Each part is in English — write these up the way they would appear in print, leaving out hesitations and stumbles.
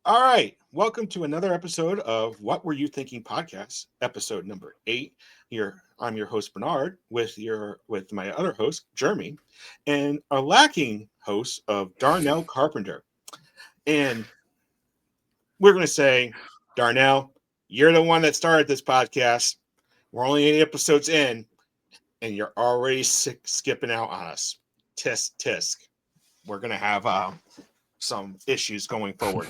All right. Welcome to another episode of What Were You Thinking podcast, episode number 8. I'm your host Bernard with my other host Jeremy, and our lacking host of Darnell Carpenter. And we're going to say, Darnell, you're the one that started this podcast. We're only 8 episodes in, and you're already skipping out on us. Tisk tisk. We're going to have some issues going forward.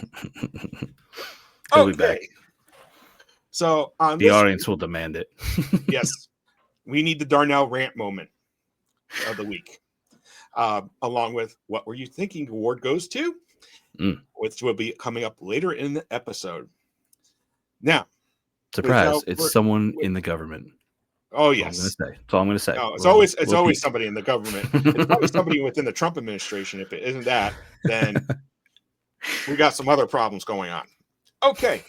He'll be back. So on The audience will demand it. Yes, we need the Darnell rant moment of the week, along with What Were You Thinking award goes to, which will be coming up later in the episode. Now, surprise! It's someone in the government. Oh yes, that's all I'm going to say. No, it's always somebody in the government. It's probably somebody within the Trump administration. If it isn't that, then we got some other problems going on. Okay.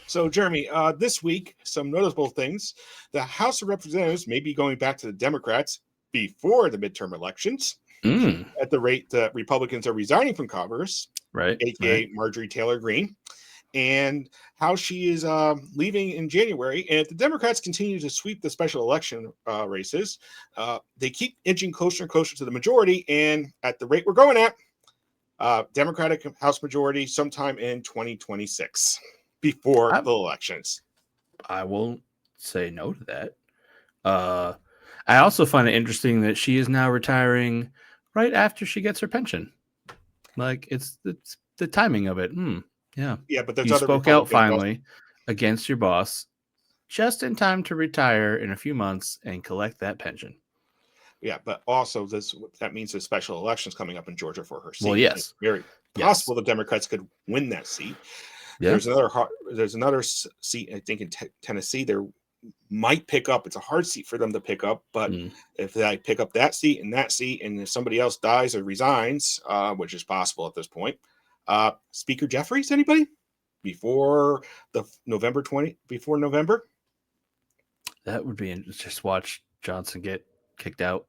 So, Jeremy, this week, some notable things. The House of Representatives may be going back to the Democrats before the midterm elections at the rate that Republicans are resigning from Congress, right? A.k.a. Marjorie Taylor Greene, and how she is leaving in January. And if the Democrats continue to sweep the special election races, they keep inching closer and closer to the majority. And at the rate we're going at, Democratic House majority sometime in 2026. Before the elections. I won't say no to that. I also find it interesting that she is now retiring right after she gets her pension. Like it's the timing of it. Yeah. Yeah, but you spoke out finally against your boss just in time to retire in a few months and collect that pension. Yeah, but also that means there's special elections coming up in Georgia for her seat. Well, yes. It's very possible the Democrats could win that seat. Yeah. There's another seat, I think, in Tennessee. There might pick up. It's a hard seat for them to pick up, but if they pick up that seat, and if somebody else dies or resigns, which is possible at this point, Speaker Jeffries, anybody before November? That would be just watch Johnson get kicked out.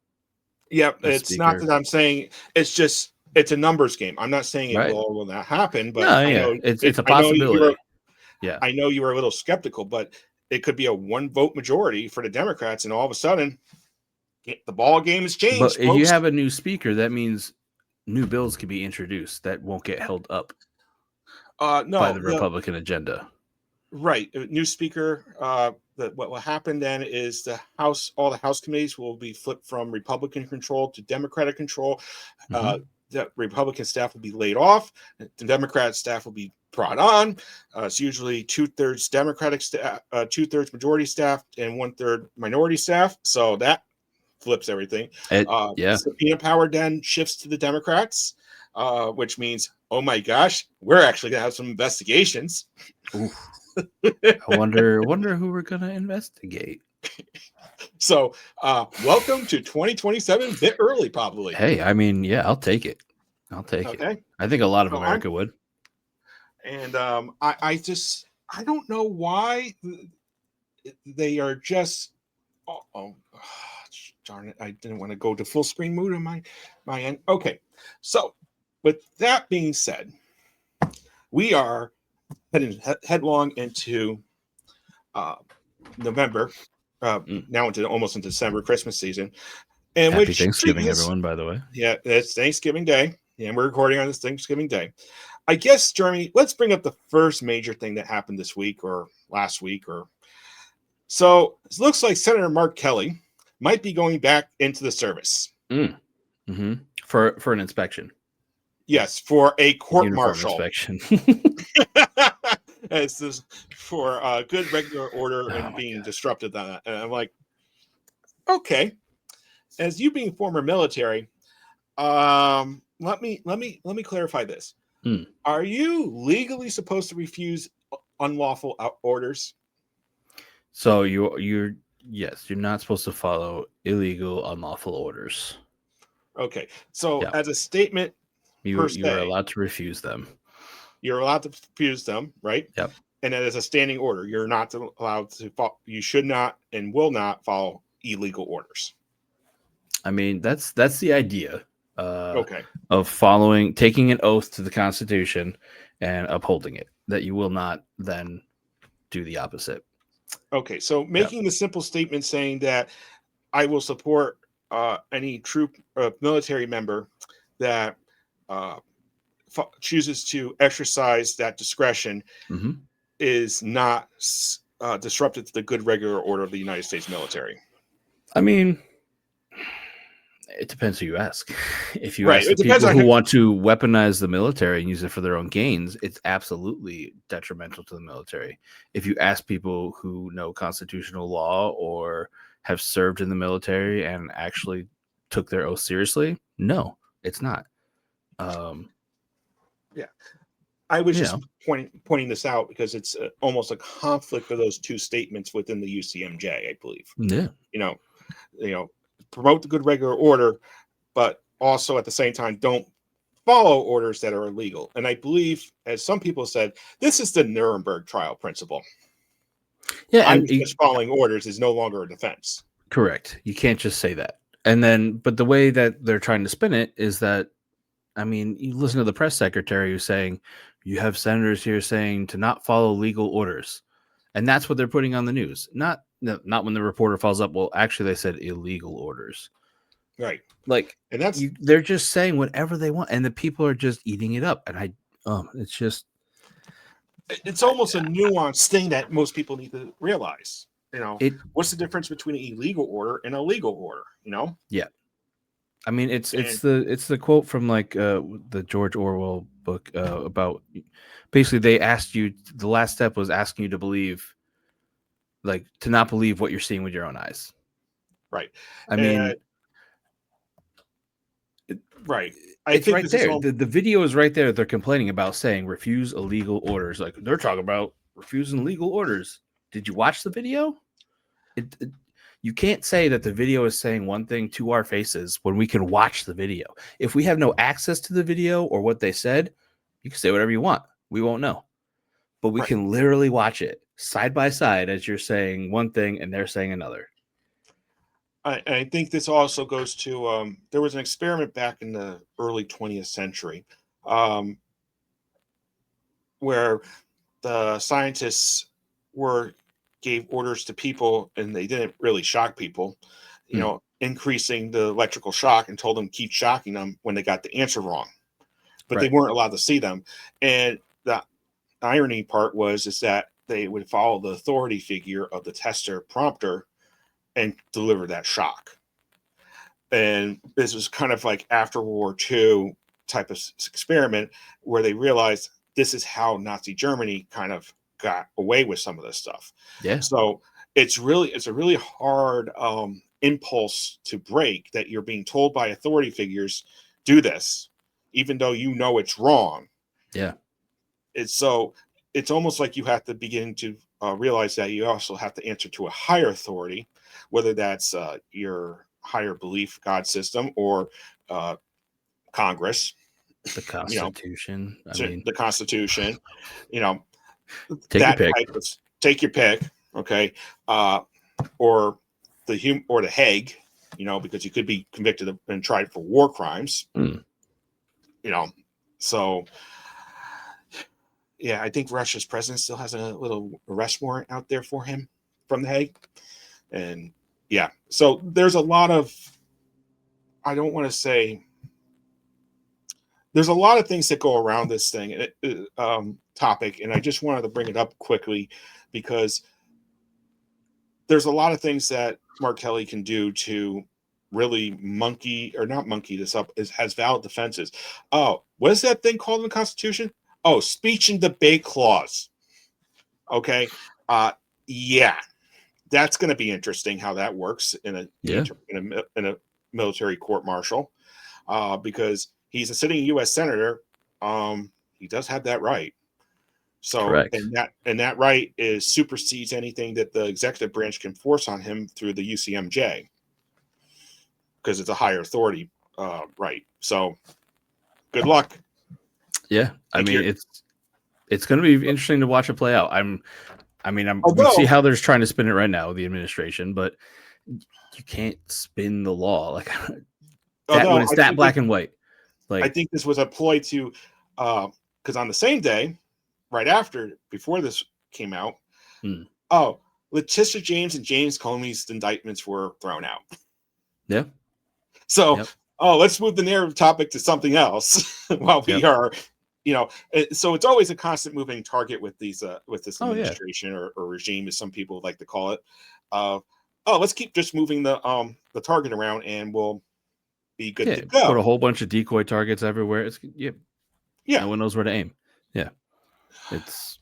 Yeah, it's not that I'm saying it's just. It's a numbers game. I'm not saying it will not happen, but I know it's a possibility. I know you were a little skeptical, but it could be a 1-vote majority for the Democrats, and all of a sudden, the ball game has changed. But if you have a new speaker, that means new bills can be introduced that won't get held up by the Republican agenda. Right, new speaker. What will happen then is all the House committees will be flipped from Republican control to Democratic control. The Republican staff will be laid off. The Democrat staff will be brought on. It's usually 2/3 Democratic staff, 2/3 majority staff, and 1/3 minority staff. So that flips everything. Subpoena power then shifts to the Democrats, which means, oh my gosh, we're actually gonna have some investigations. I wonder who we're gonna investigate. So, welcome to 2027, a bit early, probably. Hey, I mean, yeah, I'll take it. Okay. I think a lot of America would. And I don't know why they are just. Darn it! I didn't want to go to full screen mode on my end. Okay, so with that being said, we are heading headlong into November. Now almost into December, Christmas season. And Happy Thanksgiving, everyone, by the way. Yeah, it's Thanksgiving Day, and we're recording on this Thanksgiving Day. I guess, Jeremy, let's bring up the first major thing that happened this week or last week. So it looks like Senator Mark Kelly might be going back into the service. For an inspection. Yes, for a court-martial inspection. It's this for good regular order and being disrupted on that. And I'm like, okay. As you being former military, let me clarify this. Are you legally supposed to refuse unlawful orders? So you're not supposed to follow illegal, unlawful orders. Okay. So as a statement, you are allowed to refuse them. You're allowed to refuse them, right? Yep. And that is a standing order. You're not allowed to follow. You should not and will not follow illegal orders. I mean, that's the idea. Okay. Of taking an oath to the Constitution and upholding it. That you will not then do the opposite. Okay, so making the simple statement saying that I will support any troop military member that uh, chooses to exercise that discretion Mm-hmm. is not disruptive to the good regular order of the United States military. I mean, it depends who you ask. If you Right. ask It the depends people on who who. want to weaponize the military and use it for their own gains, it's absolutely detrimental to the military. If you ask people who know constitutional law or have served in the military and actually took their oath seriously, no, it's not. Yeah. I was You just know, pointing this out because it's almost a conflict of those two statements within the UCMJ, I believe. yeah, You know, promote the good regular order, but also at the same time don't follow orders that are illegal. And I believe, as some people said, this is the Nuremberg trial principle. yeah, I and was just following orders is no longer a defense. correct. You can't just say that. And then, but the way that they're trying to spin it is that, I mean, you listen to the press secretary who's saying, you have senators here saying to not follow legal orders. And that's what they're putting on the news. Not when the reporter follows up, well, actually, they said illegal orders. Right. Like, And that's they're just saying whatever they want. And the people are just eating it up. And it's just. it's almost a nuanced thing that most people need to realize. It. What's the difference between an illegal order and a legal order? Yeah. I mean, it's And the quote from like the George Orwell book about basically they asked you, the last step was asking you to believe, like to not believe what you're seeing with your own eyes. right. I mean, Right. I it's think right this is there. all. The video is right there. They're complaining about saying refuse illegal orders. Like they're talking about refusing legal orders. Did you watch the video? You can't say that the video is saying one thing to our faces when we can watch the video. If we have no access to the video or what they said, you can say whatever you want. We won't know. But we Right. can literally watch it side by side as you're saying one thing and they're saying another. I think this also goes to there was an experiment back in the early 20th century where the scientists gave orders to people and they didn't really shock people, increasing the electrical shock and told them to keep shocking them when they got the answer wrong. But they Right. weren't allowed to see them. And the irony part is that they would follow the authority figure of the tester prompter and deliver that shock. And this was kind of like after World War II type of experiment where they realized this is how Nazi Germany kind of got away with some of this stuff. Yeah. So it's a really hard impulse to break, that you're being told by authority figures, do this, even though you know it's wrong. Yeah. It's almost like you have to begin to realize that you also have to answer to a higher authority, whether that's your higher belief God system or Congress, The Constitution. the Constitution, Take your pick. Take your pick, okay, or the Hague, because you could be convicted and tried for war crimes, So, yeah, I think Russia's president still has a little arrest warrant out there for him from the Hague, and yeah, so there's a lot of, I don't want to say, there's a lot of things that go around this thing topic, and I just wanted to bring it up quickly because there's a lot of things that Mark Kelly can do to really not monkey this up, has valid defenses. Oh, what is that thing called in the Constitution? Oh, speech and debate clause. Okay. Yeah, that's going to be interesting how that works in a military court martial, because he's a sitting U.S. senator. He does have that right. So, correct. and that right supersedes anything that the executive branch can force on him through the UCMJ, because it's a higher authority right. So, good luck. Yeah, I mean, it's going to be interesting to watch it play out. We see how they're trying to spin it right now, the administration, but you can't spin the law like that when it's that black and white. Like, I think this was a ploy to because on the same day, right after, before this came out, Hmm. Letitia James and James Comey's indictments were thrown out. Yeah. So, Yep. let's move the narrative topic to something else while we are, so it's always a constant moving target with these, with this Oh, yeah. administration or regime, as some people like to call it. Let's keep just moving the target around and we'll be good to Put a go. whole bunch of decoy targets everywhere. It's Yeah. No one knows where to aim. Yeah. It's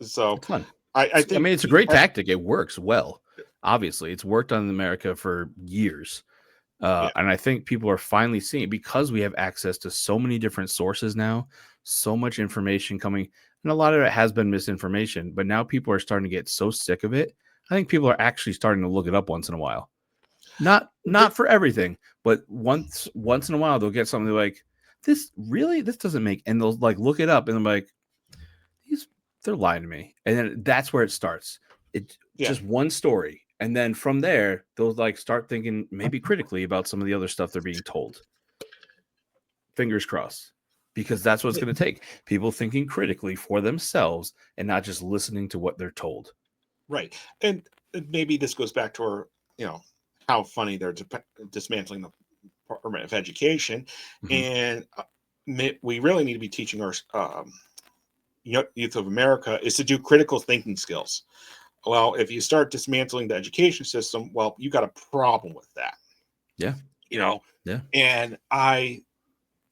So it's fun. I think it's a great tactic. It works well. Obviously, it's worked on in America for years. And I think people are finally seeing it because we have access to so many different sources now, so much information coming, and a lot of it has been misinformation. But now people are starting to get so sick of it. I think people are actually starting to look it up once in a while. Not for everything, but once in a while they'll get something like this doesn't make, and they'll like look it up and they're like, they're lying to me. And then that's where it starts. It's just one story. And then from there, they'll like start thinking maybe critically about some of the other stuff they're being told. Fingers crossed, because that's what it's going to take. People thinking critically for themselves and not just listening to what they're told. Right. And maybe this goes back to our, how funny they're dismantling the Department of Education. And we really need to be teaching our youth of America is to do critical thinking skills. Well, if you start dismantling the education system, well, you got a problem with that. Yeah. Yeah. And I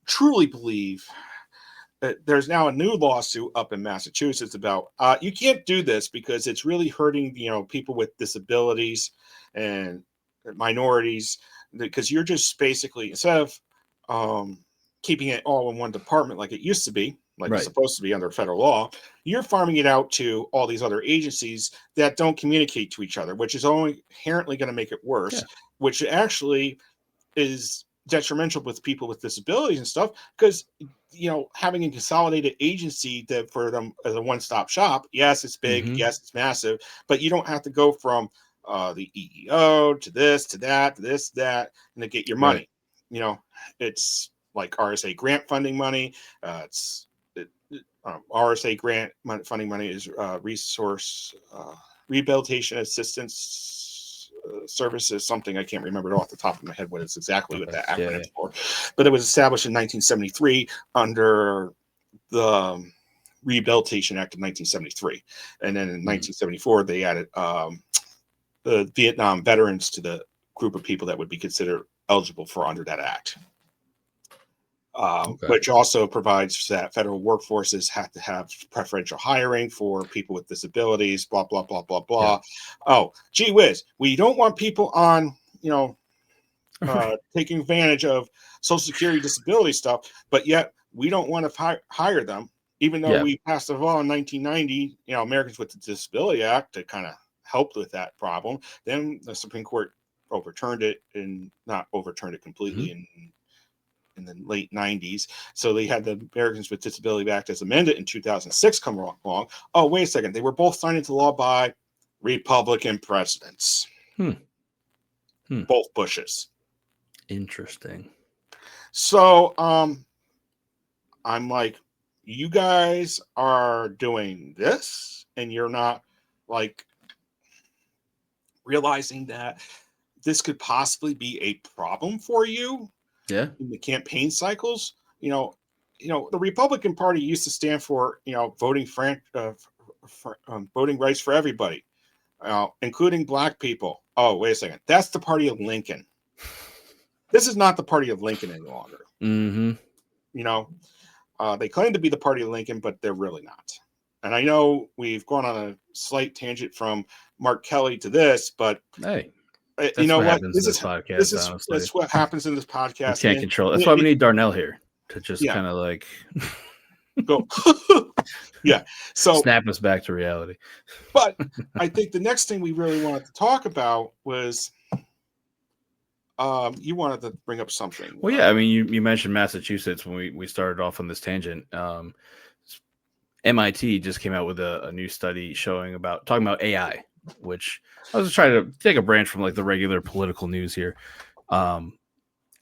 truly believe that there's now a new lawsuit up in Massachusetts about you can't do this because it's really hurting, people with disabilities and minorities, because you're just basically, instead of keeping it all in one department like it used to be, like it's supposed to be under federal law, you're farming it out to all these other agencies that don't communicate to each other, which is only inherently going to make it worse, which actually is detrimental with people with disabilities and stuff, because having a consolidated agency that for them as a one-stop shop, yes, it's big, yes, it's massive, but you don't have to go from the EEO to this to that to this that and to get your money. It's like RSA grant funding money. RSA grant funding money is resource rehabilitation assistance services, something I can't remember it off the top of my head what it's exactly what that acronym for, but it was established in 1973 under the Rehabilitation Act of 1973, and then in 1974 they added the Vietnam veterans to the group of people that would be considered eligible for under that act. Which also provides that federal workforces have to have preferential hiring for people with disabilities, blah, blah, blah, blah, blah. Oh, gee whiz. We don't want people on, taking advantage of Social Security disability stuff, but yet we don't want to hire them, even though we passed a law in 1990, Americans with the Disability Act to kind of help with that problem. Then the Supreme Court overturned it, and not overturned it completely in the late 90s. So they had the Americans with Disability Act as amended in 2006 come along. Oh, wait a second. They were both signed into law by Republican presidents. Both Bushes. Interesting. So I'm like, you guys are doing this and you're not like realizing that this could possibly be a problem for you. In the campaign cycles, the Republican Party used to stand for, voting voting rights for everybody, including Black people. Oh, wait a second. That's the party of Lincoln. This is not the party of Lincoln any longer. They claim to be the party of Lincoln, but they're really not. And I know we've gone on a slight tangent from Mark Kelly to this, but hey. That's what? This is podcast. That's what happens in this podcast. You can't control it. That's why we need Darnell here to just kind of like go. So snap us back to reality. But I think the next thing we really wanted to talk about was you wanted to bring up something. Well, yeah, I mean, you mentioned Massachusetts when we started off on this tangent. MIT just came out with a new study talking about AI, which I was trying to take a branch from like the regular political news here. And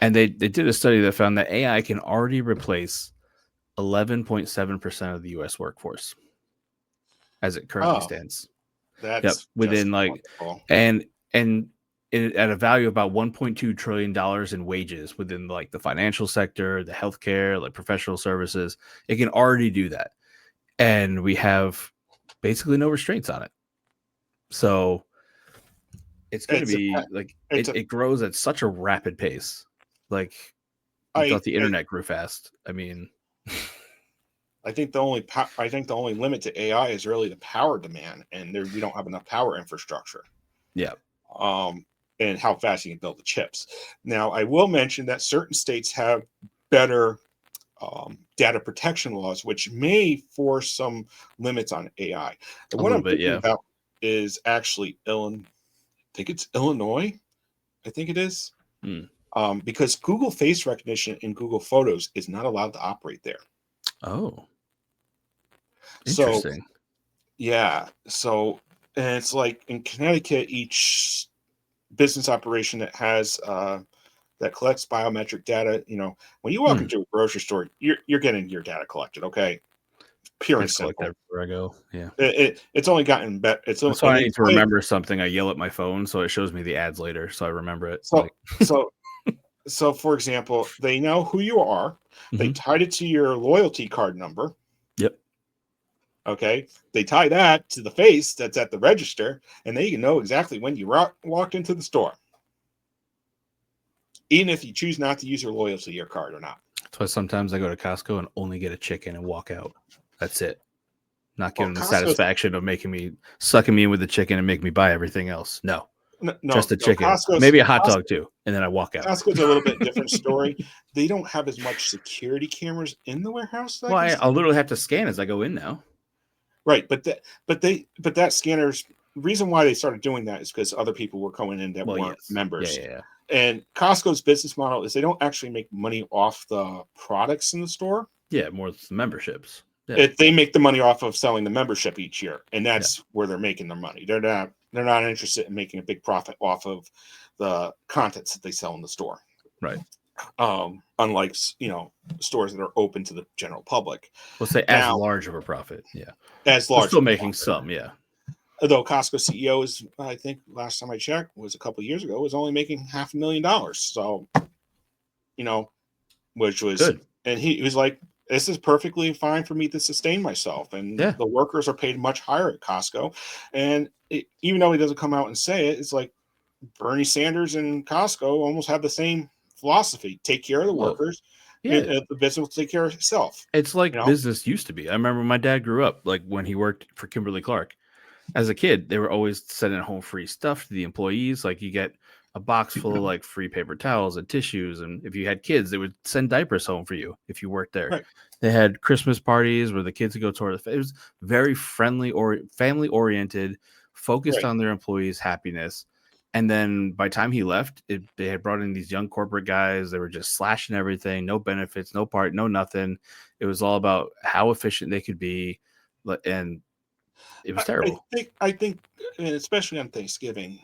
they did a study that found that AI can already replace 11.7% of the U.S. workforce as it currently Oh, stands. Yep, that's just within like, wonderful. and at a value of about $1.2 trillion in wages within like the financial sector, the healthcare, like professional services. It can already do that, and we have basically no restraints on it. So it's going to It's a be like it's a it grows at such a rapid pace. Like you I thought the I internet grew fast. I mean, I think the only limit to AI is really the power demand, and there we don't have enough power infrastructure. yeah. Um, and how fast you can build the chips. Now, I will mention that certain states have better data protection laws, which may force some limits on AI. The A one little I'm bit, thinking yeah. about is actually Illinois. I think it's Illinois. I think it is. Hmm. Because Google Face Recognition in Google Photos is not allowed to operate there. Oh, So, interesting. yeah. So, and it's like in Connecticut, each business operation that collects biometric data, when you walk Hmm. into a grocery store, you're getting your data collected. Okay, pure and It's collect simple. everywhere I go. Yeah. It's only gotten better. That's why And I they need to tie it. remember something. I yell at my phone so it shows me the ads later, so I remember it. So so so for example, they know who you are. They Mhm. tied it to your loyalty card number. Yep. Okay, they tie that to the face that's at the register, and they can know exactly when you walked into the store, even if you choose not to use your loyalty card or not. That's why sometimes I go to Costco and only get a chicken and walk out. That's it. Not Well, giving them the satisfaction of sucking me in with the chicken and make me buy everything else. No, just no, a no. chicken, maybe a hot dog Costco, too, and then I walk out. Costco's a little bit different story. They don't have as much security cameras in the warehouse that I Well, can I'll see. literally have to scan as I go in now. Right, but that scanner's reason why they started doing that is because other people were going in that Well, weren't yes. members. Yeah. And Costco's business model is they don't actually make money off the products in the store. Yeah, more memberships. Yeah. They make the money off of selling the membership each year, and Yeah. that's where they're making their money. They're not interested in making a big profit off of the contents that they sell in the store. Right. Unlike stores that are open to the general public. We'll say as Now, large of a profit. Yeah. as They're large still of a making profit. some. Yeah. Although Costco CEO is, I think last time I checked was a couple of years ago, was only making $500,000. So, which was, Good. and he was like, this is perfectly fine for me to sustain myself. And Yeah. the workers are paid much higher at Costco. And even though he doesn't come out and say it, it's like Bernie Sanders and Costco almost have the same philosophy: take care of the Well, workers, yeah. the business will take care of itself. It's like You know, business used to be. I remember my dad grew up like when he worked for Kimberly Clark. As a kid, they were always sending home free stuff to the employees. Like you get a box full of like free paper towels and tissues. And if you had kids, they would send diapers home for you if you worked there. right? They had Christmas parties where the kids would go tour it was very friendly or family oriented, focused Right. on their employees' happiness. And then by the time he left, they had brought in these young corporate guys. They were just slashing everything, no benefits, no part, no nothing. It was all about how efficient they could be. And it was terrible. I think, and especially on Thanksgiving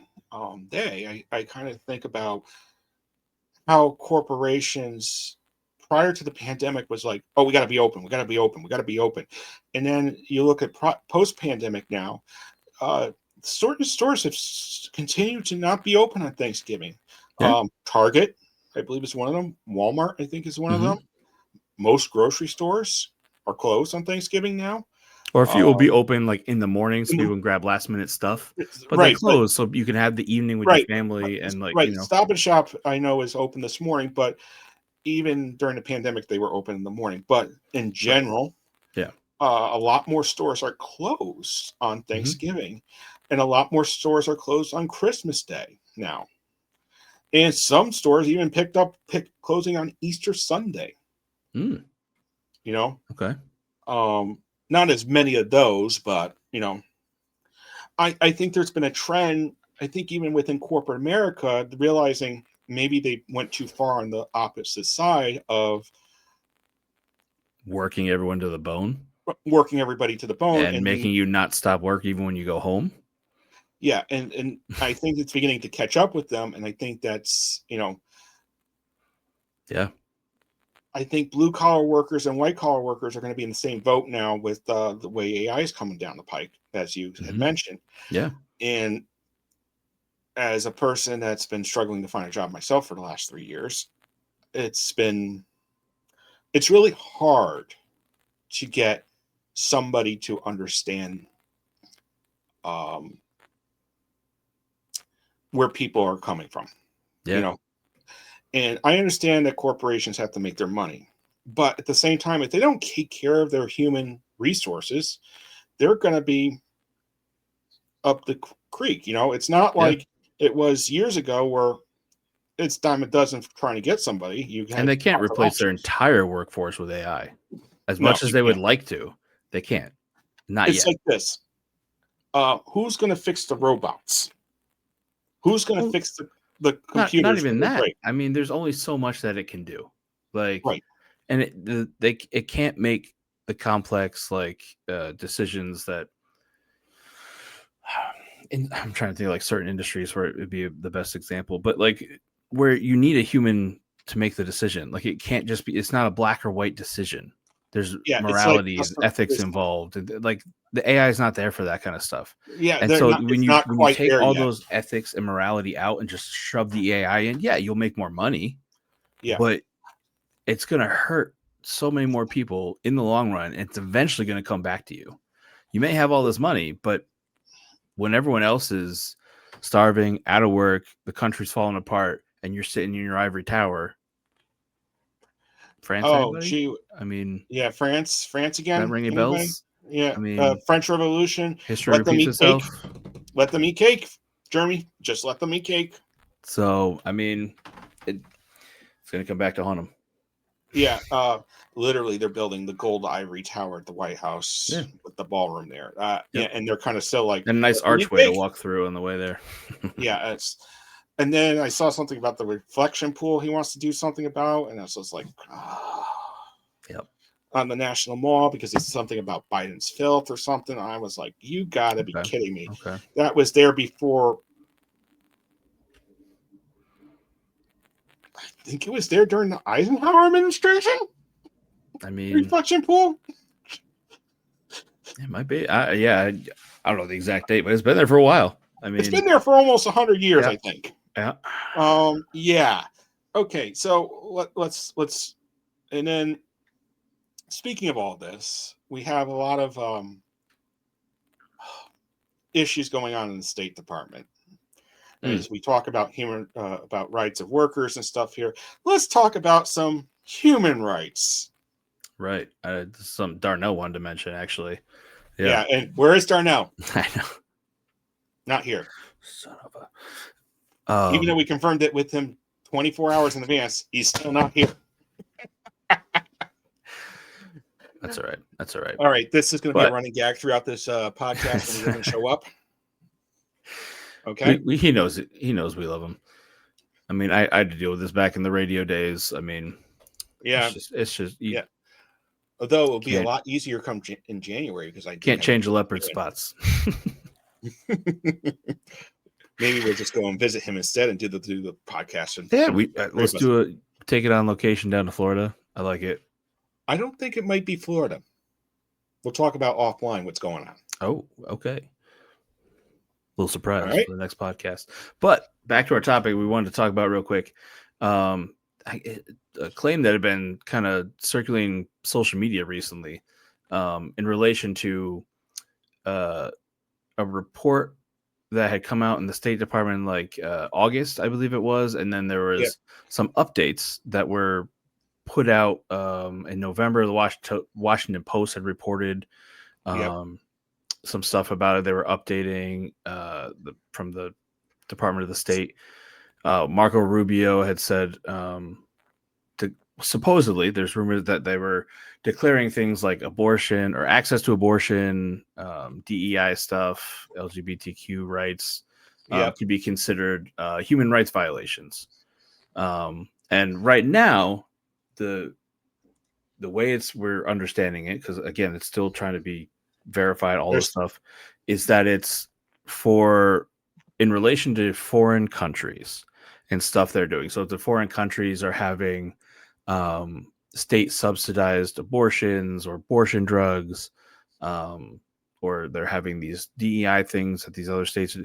Day, I kind of think about how corporations prior to the pandemic was like, oh, we got to be open, we got to be open, we got to be open, and then you look at post pandemic now, certain stores have continued to not be open on Thanksgiving. Yeah. Target, I believe, is one of them. Walmart, I think, is one of them. Hmm. Most grocery stores are closed on Thanksgiving now. Or if you will be Um, open like in the morning so people can grab last minute stuff, but they right, but close so you can have the evening with your right, family and like, right. Stop and Shop, I know, is open this morning, but even during the pandemic, they were open in the morning. But in right. general, Yeah. a lot more stores are closed on Hmm. Thanksgiving, and a lot more stores are closed on Christmas Day now. And some stores even closing on Easter Sunday. Mm, You know, okay. not as many of those, but I think there's been a trend. I think even within corporate America, realizing maybe they went too far on the opposite side of Working everyone to the bone working everybody to the bone, and and then making you not stop work even when you go home. yeah, and I think it's beginning to catch up with them, and I think that's Yeah. I think blue collar workers and white collar workers are going to be in the same boat now with the way AI is coming down the pike, as you had mentioned. Yeah. And as a person that's been struggling to find a job myself for the last 3 years, it's really hard to get somebody to understand where people are coming from. Yeah. And I understand that corporations have to make their money, but at the same time, if they don't take care of their human resources, they're going to be up the creek. It's not like it was years ago where it's dime a dozen for trying to get somebody. And they can't lots of replace their options. entire workforce with AI. As No, much as you they would can't. like to, they can't. Not It's yet. like this. Who's going to fix the robots? Who's going to fix the computers? Not even when they that. break? I mean, there's only so much that it can do. Like, Right. and it can't make the complex decisions that. And I'm trying to think of, like, certain industries where it would be the best example, but like where you need a human to make the decision. Like, it can't just be. It's not a black or white decision. There's Yeah, it's like morality, ethics involved, and like the AI is not there for that kind of stuff. Yeah, And so it's not when you quite take there all yet. those ethics and morality out and just shove the AI in, yeah, you'll make more money. Yeah. But it's gonna hurt so many more people in the long run. And it's eventually gonna come back to you. You may have all this money, but when everyone else is starving, out of work, the country's falling apart, and you're sitting in your ivory tower. France, anybody? I mean, yeah, France again. that ring any Anybody? bells? Yeah, I mean, French Revolution. history Let them repeats eat itself. cake. Let them eat cake. Jeremy, just let them eat cake. So, I mean, it's going to come back to haunt them. Yeah, literally, they're building the gold ivory tower at the White House with the ballroom there. Yeah, and they're kind of still like and a nice archway to walk through on the way there. Yeah, and then I saw something about the reflection pool he wants to do something about, and I was just like, yep. On the National Mall, because it's something about Biden's filth or something. I was like, you gotta be kidding me. Okay. That was there before. I think it was there during the Eisenhower administration. I mean, reflection pool. It might be. Yeah, I don't know the exact date, but it's been there for a while. I mean, it's been there for almost 100 years, I think. Yeah. Yeah. Okay. So let's. And then, speaking of all this, we have a lot of issues going on in the State Department. As we talk about about rights of workers and stuff here, let's talk about some human rights. Right. Some Darnell wanted to mention, actually. Yeah. And where is Darnell? I know. Not here. Son of a. Even though we confirmed it with him 24 hours in advance, he's still not here. That's all right. That's all right. All right. This is going to be a running gag throughout this podcast when he doesn't show up. Okay. He knows it. He knows we love him. I mean, I had to deal with this back in the radio days. I mean, yeah, it's just yeah. Although it'll be a lot easier come in January because I can't change the leopard spots. Maybe we'll just go and visit him instead and do the podcast. And let's take it on location down to Florida. I like it. I don't think it might be Florida. We'll talk about offline what's going on. Oh, okay. Little surprise for the next podcast. But back to our topic we wanted to talk about real quick. A claim that had been kind of circulating social media recently in relation to a report that had come out in the State Department August, I believe it was. And then there was some updates that were put out in November. The Washington Post had reported some stuff about it. They were updating from the Department of the State. Marco Rubio had said supposedly there's rumors that they were declaring things like abortion or access to abortion, DEI stuff, LGBTQ rights could be considered human rights violations. And right now, the way we're understanding it, because again, it's still trying to be verified, all this stuff, is that it's in relation to foreign countries and stuff they're doing. So if the foreign countries are having state subsidized abortions or abortion drugs, or they're having these DEI things at these other states.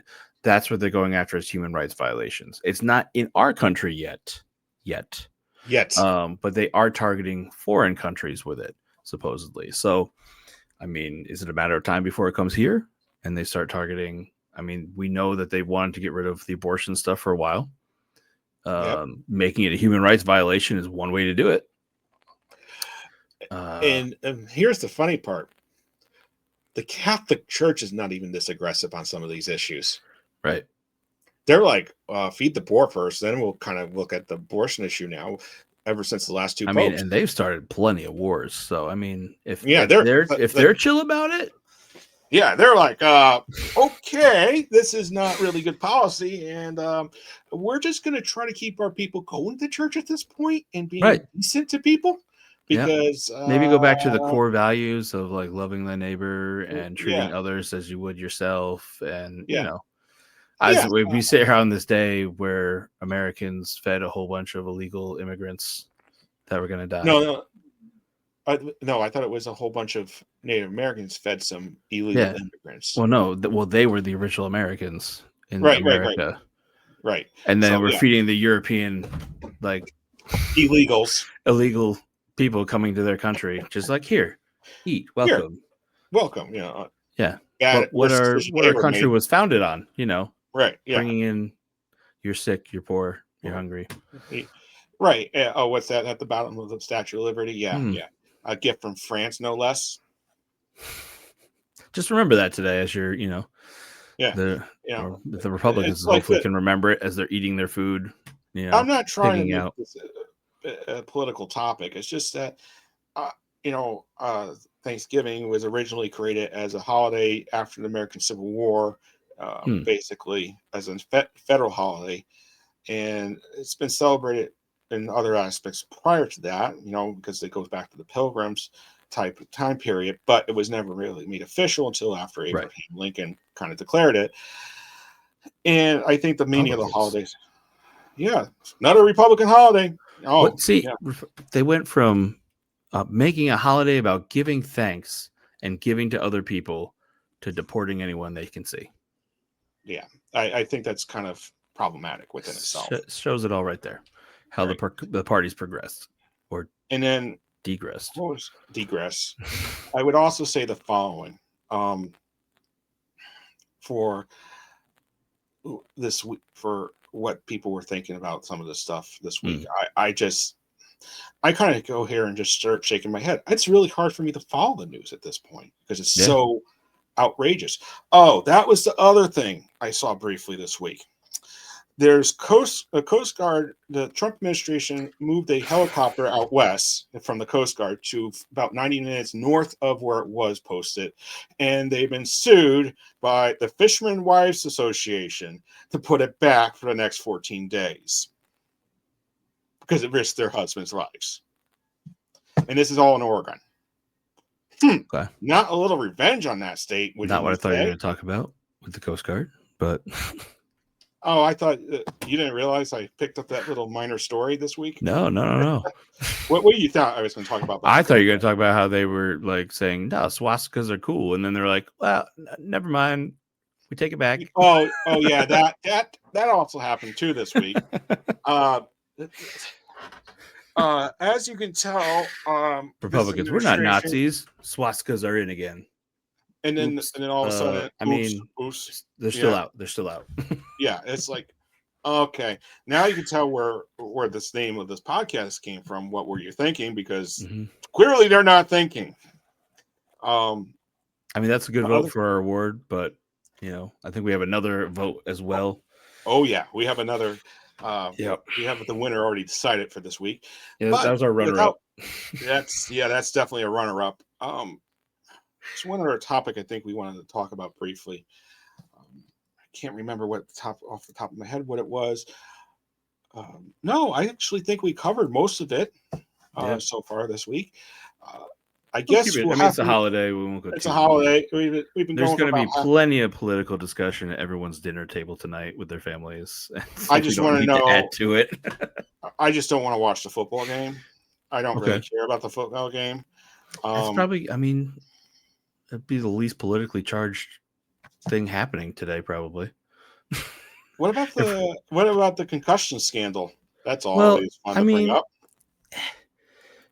That's what they're going after as human rights violations. It's not in our country yet, but they are targeting foreign countries with it, supposedly. So, I mean, is it a matter of time before it comes here and they start targeting? I mean, we know that they wanted to get rid of the abortion stuff for a while. Making it a human rights violation is one way to do it. And here's the funny part. The Catholic Church is not even this aggressive on some of these issues. Right. They're like, feed the poor first, then we'll kind of look at the abortion issue now. Ever since the last two popes. I mean, and they've started plenty of wars. So, I mean, if they're chill about it. Yeah, they're like, okay, this is not really good policy. And we're just going to try to keep our people going to church at this point and being decent to people. Because maybe go back to the core values of like loving thy neighbor and treating others as you would yourself. And, you know, we sit here on this day where Americans fed a whole bunch of illegal immigrants that were going to die. No, I thought it was a whole bunch of Native Americans fed some illegal immigrants. Well, no, they were the original Americans in America. Right. And then we're feeding the European, like, illegal people coming to their country, just like, here, eat, welcome. Welcome, you know. What our country was founded on, you know. Right. Yeah. Bringing in, you're sick, you're poor, you're hungry. Right. Oh, what's that at the bottom of the Statue of Liberty? Yeah. Yeah. A gift from France, no less. Just remember that today as you're, you know. Yeah. The Republicans hopefully can remember it as they're eating their food. You know, I'm not trying to make this a political topic. It's just that, Thanksgiving was originally created as a holiday after the American Civil War, basically as a federal holiday. And it's been celebrated in other aspects prior to that, you know, because it goes back to the Pilgrims type of time period, but it was never really made official until after Abraham Lincoln kind of declared it. And I think the meaning of the holidays, not a Republican holiday. Oh, they went from making a holiday about giving thanks and giving to other people to deporting anyone they can see. Yeah, I think that's kind of problematic within itself. Shows it all right there. How the parties progressed and then degressed. Degress. I would also say the following for this week, for what people were thinking about some of this stuff this week. I kind of go here and just start shaking my head. It's really hard for me to follow the news at this point because it's so outrageous. Oh, that was the other thing I saw briefly this week. There's Coast Guard. The Trump administration moved a helicopter out west from the Coast Guard to about 90 minutes north of where it was posted. And they've been sued by the Fishermen Wives Association to put it back for the next 14 days because it risked their husbands' lives. And this is all in Oregon. Okay. Not a little revenge on that state. Not what I thought you were going to talk about with the Coast Guard, but... Oh, I thought you didn't realize I picked up that little minor story this week. No. What do you thought I was going to talk about? I thought you were going to talk about how they were like saying, no, swastikas are cool. And then they're like, well, never mind. We take it back. Oh yeah. That also happened too this week. As you can tell, Republicans, we're not Nazis. Swastikas are in again. And then all of a sudden, they're still out. They're still out. Yeah, it's like, okay, now you can tell where this name of this podcast came from. What were you thinking? Because clearly they're not thinking. I mean, that's a good vote for our award, but you know, I think we have another vote as well. Oh yeah, we have another. We have the winner already decided for this week. Yeah, that was our runner-up. That's definitely a runner-up. It's one other topic I think we wanted to talk about briefly. I can't remember off the top of my head what it was. No, I actually think we covered most of it so far this week. I guess it's a holiday. We won't go. It's a holiday. We've been. There's going to be plenty of political discussion at everyone's dinner table tonight with their families. I just want to know. Add to it. I just don't want to watch the football game. I don't really care about the football game. That's probably, I mean, it'd be the least politically charged thing happening today, probably. What about the concussion scandal? That's Well, always fun I to bring mean, up.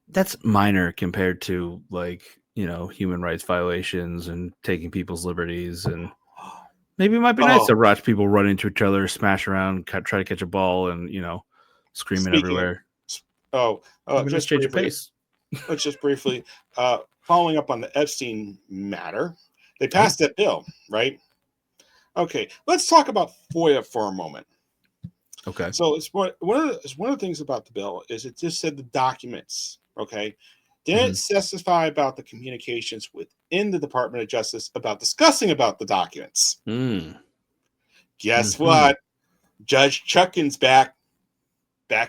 that's minor compared to, like, you know, human rights violations and taking people's liberties. And maybe it might be nice to watch people run into each other, smash around, try to catch a ball, and, you know, screaming everywhere. Just briefly, let's just briefly, following up on the Epstein matter, they passed that bill, right? Okay, let's talk about FOIA for a moment. Okay. So it's one of the things about the bill is it just said the documents. Okay, didn't specify about the communications within the Department of Justice about discussing about the documents. Guess what? Judge Chutkan's back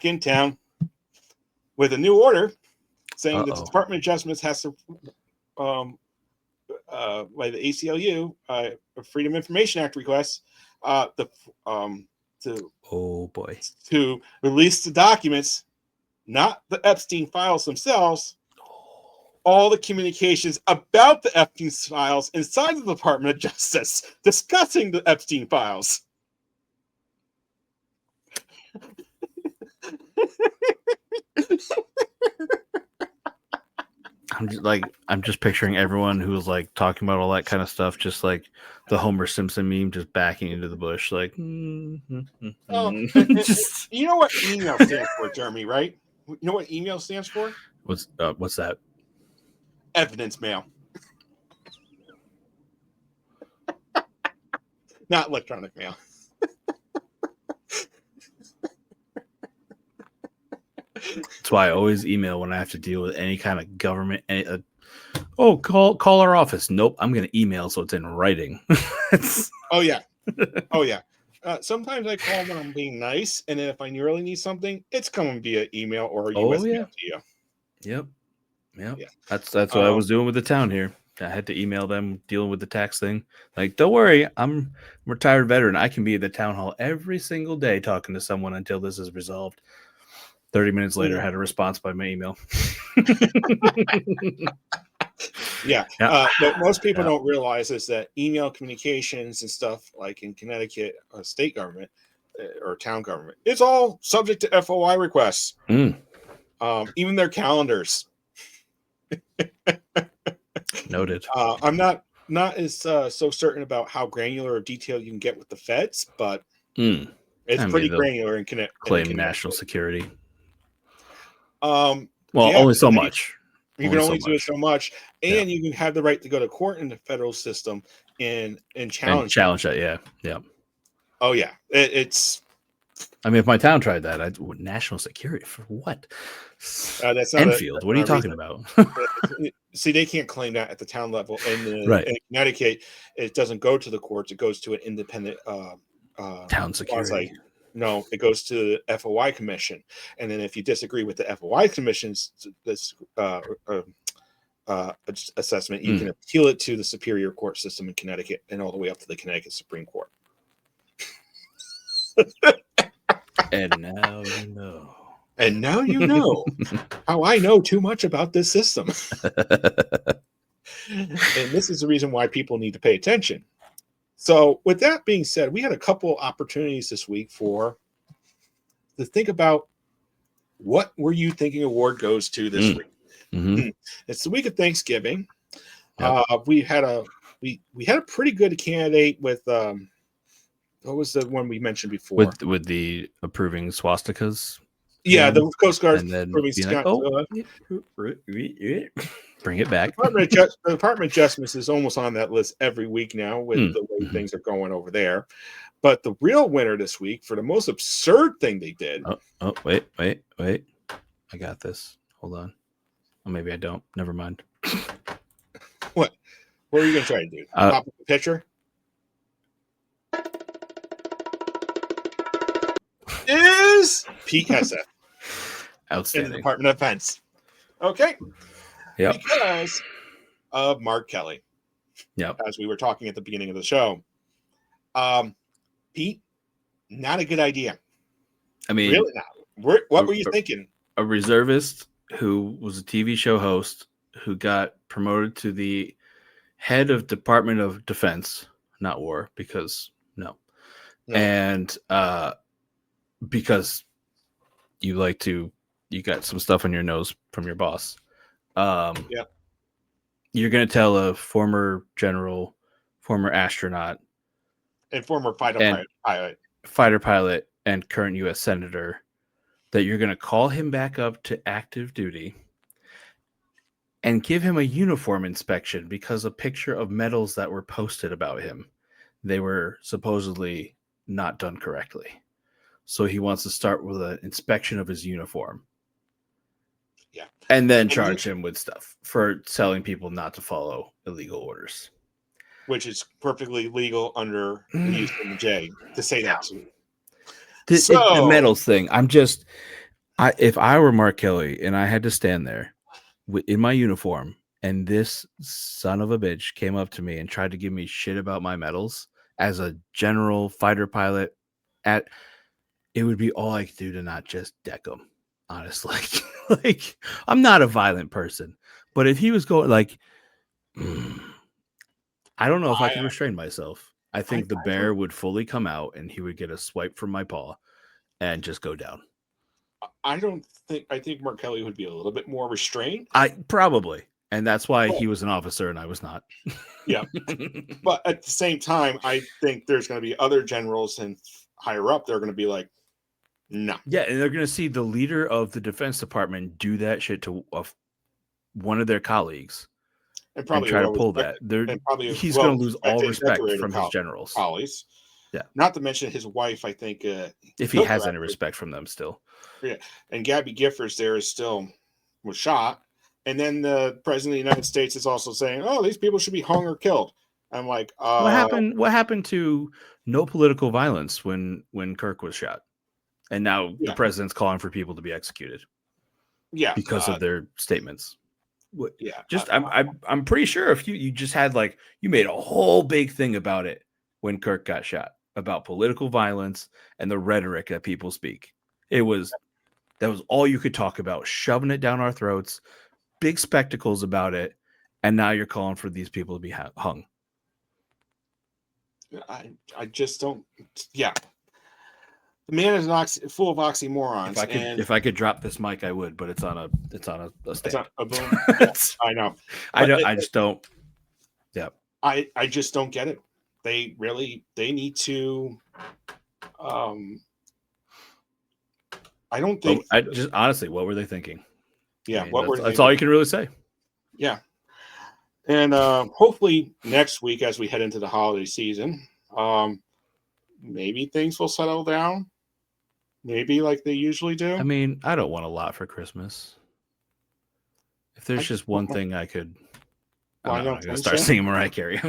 in town with a new order saying that the Department of Justice has to, by the ACLU, Freedom of Information Act request, to release the documents, not the Epstein files themselves, all the communications about the Epstein files inside the Department of Justice discussing the Epstein files. I'm just picturing everyone who was like talking about all that kind of stuff, just like the Homer Simpson meme, just backing into the bush, like. You know what email stands for, Jeremy? Right? You know what email stands for? What's that? Evidence mail. Not electronic mail. That's why I always email when I have to deal with any kind of government. Call our office. Nope, I'm going to email so it's in writing. Oh yeah. Sometimes I call when I'm being nice, and then if I really need something, it's coming via email or USB to you. Yep. Yeah. That's what I was doing with the town here. I had to email them dealing with the tax thing. Like, don't worry, I'm a retired veteran. I can be at the town hall every single day talking to someone until this is resolved. 30 minutes later, I had a response by my email. What most people don't realize is that email communications and stuff like in Connecticut, state government or town government, it's all subject to FOI requests. Even their calendars. Noted. I'm not as so certain about how granular or detailed you can get with the feds, but it's pretty granular in Connecticut. Claim national security. Only so much. You can only do it so much, and you can have the right to go to court in the federal system and challenge that. Yeah. Oh yeah, it's. I mean, if my town tried that, national security for what? That's not Enfield. What are you talking about? See, they can't claim that at the town level. In Connecticut, it doesn't go to the courts; it goes to an independent town security. No, it goes to the FOI commission, and then if you disagree with the FOI commission's assessment, you can appeal it to the superior court system in Connecticut and all the way up to the Connecticut Supreme Court. And now you know. And now you know how I know too much about this system. And this is the reason why people need to pay attention. So with that being said, we had a couple opportunities this week to think about what were you thinking award goes to this week. It's the week of Thanksgiving. We had a pretty good candidate with what was the one we mentioned before? With the approving swastikas. Yeah, the Coast Guard approving bring it back. The Department of Justice is almost on that list every week now with the way things are going over there. But the real winner this week for the most absurd thing they did. Wait. I got this. Hold on. Or maybe I don't. Never mind. What are you going to try to do? Pop up the picture? Is Pete Hegseth. Outstanding. In the Department of Defense. Okay. Yeah. Because of Mark Kelly. Yeah. As we were talking at the beginning of the show. Pete, not a good idea. I mean, really not. What were you thinking? A reservist who was a TV show host who got promoted to the head of Department of Defense, not War, because no. And because you got some stuff on your nose from your boss. You're going to tell a former general, former astronaut, and former fighter pilot, and current U.S. senator that you're going to call him back up to active duty and give him a uniform inspection because a picture of medals that were posted about him, they were supposedly not done correctly. So he wants to start with an inspection of his uniform. Yeah. And then charge him with stuff for telling people not to follow illegal orders. Which is perfectly legal under the UCMJ to say that to me. The medals thing, if I were Mark Kelly and I had to stand there in my uniform and this son of a bitch came up to me and tried to give me shit about my medals as a general fighter pilot, it would be all I could do to not just deck him, honestly. Like, I'm not a violent person, but if he was going I don't know if I could restrain myself. I think the bear would fully come out and he would get a swipe from my paw and just go down. I think Mark Kelly would be a little bit more restrained. Probably. And that's why he was an officer and I was not. Yeah. But at the same time, I think there's going to be other generals and higher up. They're going to be like, no. Yeah. And they're going to see the leader of the Defense Department do that shit to one of their colleagues and try to pull that. He's going to lose all respect from his generals. Colleagues. Yeah. Not to mention his wife, I think. If he has any respect from them still. Yeah. And Gabby Giffords there was shot. And then the president of the United States is also saying, oh, these people should be hung or killed. I'm like, what happened to no political violence when Kirk was shot? And now the president's calling for people to be executed. Yeah. Because of their statements. Yeah. I'm pretty sure if you just had you made a whole big thing about it when Kirk got shot, about political violence and the rhetoric that people speak. That was all you could talk about, shoving it down our throats, big spectacles about it, and now you're calling for these people to be hung. I just don't. Yeah, the man is full of oxymorons. If I could drop this mic, I would, but it's on a stand. It's on a boom. I know. I just don't. Yeah. I just don't get it. They need to. I don't think. Honestly, what were they thinking? Yeah, that's all you can really say. Yeah, and hopefully next week, as we head into the holiday season, maybe things will settle down. Maybe like they usually do. I mean, I don't want a lot for Christmas. If there's just one thing I could, I'm going to start singing Mariah Carey.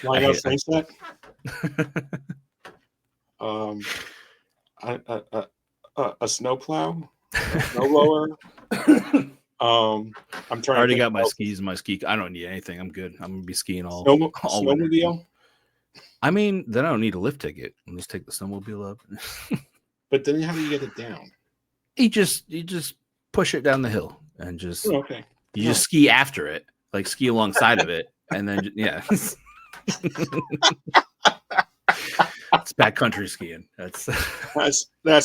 Why not face that? A snowplow, a snowblower. I'm trying. I already got my skis and my ski. I don't need anything. I'm good. I'm gonna be skiing all snowmobile. I mean, then I don't need a lift ticket. I'll just take the snowmobile up. But then how do you get it down? You just push it down the hill and just just ski after it, like ski alongside of it, and then it's backcountry skiing. That's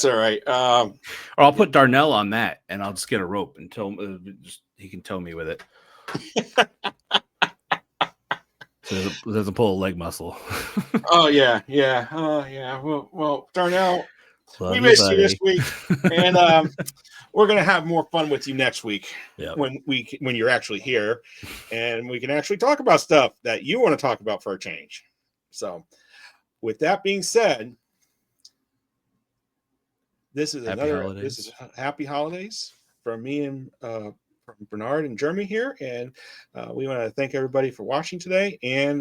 all right. Or I'll put Darnell on that, and I'll just get a rope and he can tow me with it. So it doesn't pull a leg muscle. Oh yeah. Well, Darnell, we missed you this week, and we're gonna have more fun with you next week when you're actually here, and we can actually talk about stuff that you want to talk about for a change. So, with that being said, this is happy holidays from me and from Bernard and Jeremy here, and we want to thank everybody for watching today, and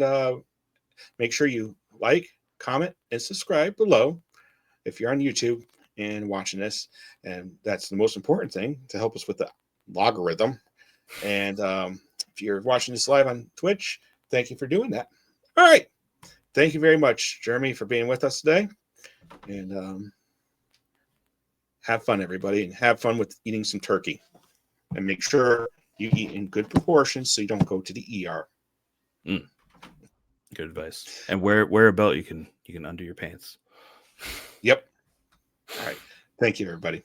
make sure you like, comment, and subscribe below if you're on YouTube and watching this, and that's the most important thing to help us with the logarithm. And if you're watching this live on Twitch, thank you for doing that. All right, thank you very much, Jeremy, for being with us today, and have fun, everybody, and have fun with eating some turkey. And make sure you eat in good proportions so you don't go to the ER. Good advice. And wear a belt you can undo your pants. Yep. All right. Thank you, everybody.